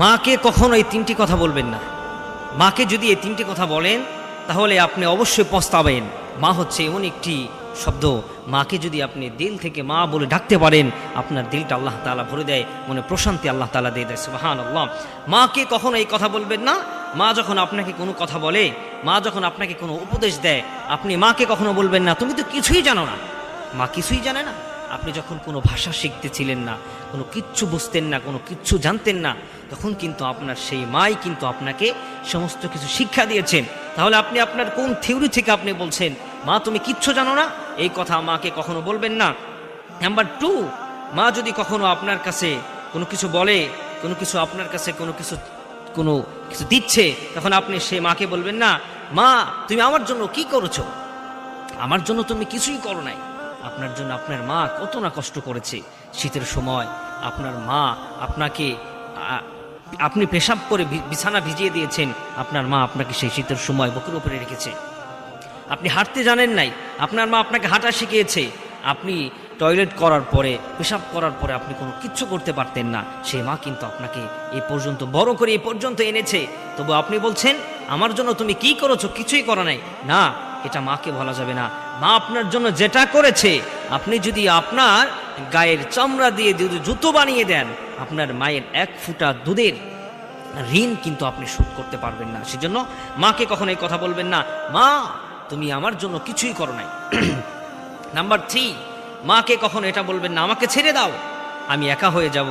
মাকে কখনো এই তিনটি কথা বলবেন না। মাকে যদি এই তিনটি কথা বলেন তাহলে আপনি অবশ্যই পস্তাবেন। মা হচ্ছে এমন একটি শব্দ, মাকে যদি আপনি দিল থেকে মা বলে ডাকতে পারেন, আপনার দিলটা আল্লাহ তাআলা ভরে দেয়, মনে প্রশান্তি আল্লাহ তাআলা দিয়ে দেয়। সুবহানাল্লাহ। মাকে কখনো এই কথা বলবেন না। মা যখন আপনাকে কোনো কথা বলে, মা যখন আপনাকে কোনো উপদেশ দেয়, আপনি মাকে কখনো বলবেন না তুমি তো কিছুই জানো না। মা কিছুই জানে না। আপনি যখন কোনো ভাষা শিখতেছিলেন না, কোনো কিচ্ছু বুঝতেন না, কোনো কিচ্ছু জানতেন না, তখন কিন্তু আপনার সেই মাই কিন্তু আপনাকে সমস্ত কিছু শিক্ষা দিয়েছেন। তাহলে আপনি আপনার কোন থিওরি থেকে আপনি বলছেন মা তুমি কিচ্ছু জানো না? এই কথা মাকে কখনো বলবেন না। নাম্বার 2, মা যদি কখনো আপনার কাছে কোনো কিছু বলে, কোনো কিছু আপনার কাছে কোনো কিছু দিচ্ছে, তখন আপনি সেই মাকে বলবেন না মা তুমি আমার জন্য কি করেছো? আমার জন্য তুমি কিছুই করো নাই। আপনার জন্য আপনার মা কত না কষ্ট করেছে। শীতের সময় আপনার মা আপনাকে আপনি পেশাব করে বিছানা ভিজিয়ে দিয়েছেন, আপনার মা আপনাকে সেই শীতের সময় বুকের উপরে রেখেছে। আপনি হাঁটতে জানেন নাই, আপনার মা আপনাকে হাঁটা শিখিয়েছে। আপনি টয়লেট করার পরে, পেশাব করার পরে আপনি কোনো কিচ্ছু করতে পারতেন না, সেই মা কিন্তু আপনাকে এই পর্যন্ত বড় করে এই পর্যন্ত এনেছে। তবু আপনি বলছেন আমার জন্য তুমি কি করেছো? কিছুই করা নাই। না, এটা মাকে বলা যাবে না। মা আপনার জন্য যেটা করেছে, আপনি যদি আপনার গায়ের চামড়া দিয়ে যদি জুতো বানিয়ে দেন, আপনার মায়ের 1 ফোঁটা দুধের ঋণ কিন্তু আপনি শোধ করতে পারবেন না। সেজন্য মাকে কখনো এই কথা বলবেন না মা তুমি আমার জন্য কিছুই করো নাই। নাম্বার 3, মাকে কখনো এটা বলবেন না আমাকে ছেড়ে দাও, আমি একা হয়ে যাব।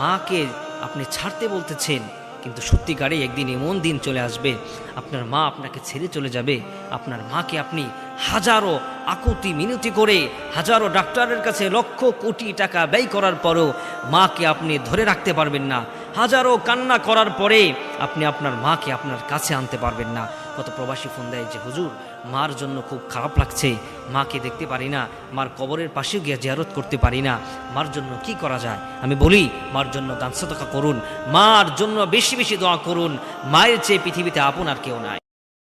মাকে আপনি ছাড়তে বলতেছেন, কিন্তু সত্যিকারে একদিন এমন দিন চলে আসবে আপনার মা আপনাকে ছেড়ে চলে যাবে। আপনার মাকে আপনি হাজারো আকুতি মিনতি করে, হাজারো ডাক্তারের কাছে লক্ষ কোটি টাকা ব্যয় করার পরও মাকে আপনি ধরে রাখতে পারবেন না। হাজারো কান্না করার পরে আপনি আপনার মাকে আপনার কাছে আনতে পারবেন না। কত প্রবাসী ফোন দেয় যে হুজুর মার জন্য খুব খারাপ লাগছে, মাকে দেখতে পারি না, মার কবরের পাশে গিয়ে জিয়ারত করতে পারি না, মার জন্য কি করা যায়? আমি বলি মার জন্য দান সদকা করুন, মার জন্য বেশি বেশি দোয়া করুন। মায়ের চেয়ে পৃথিবীতে আপন আর কেউ নাই।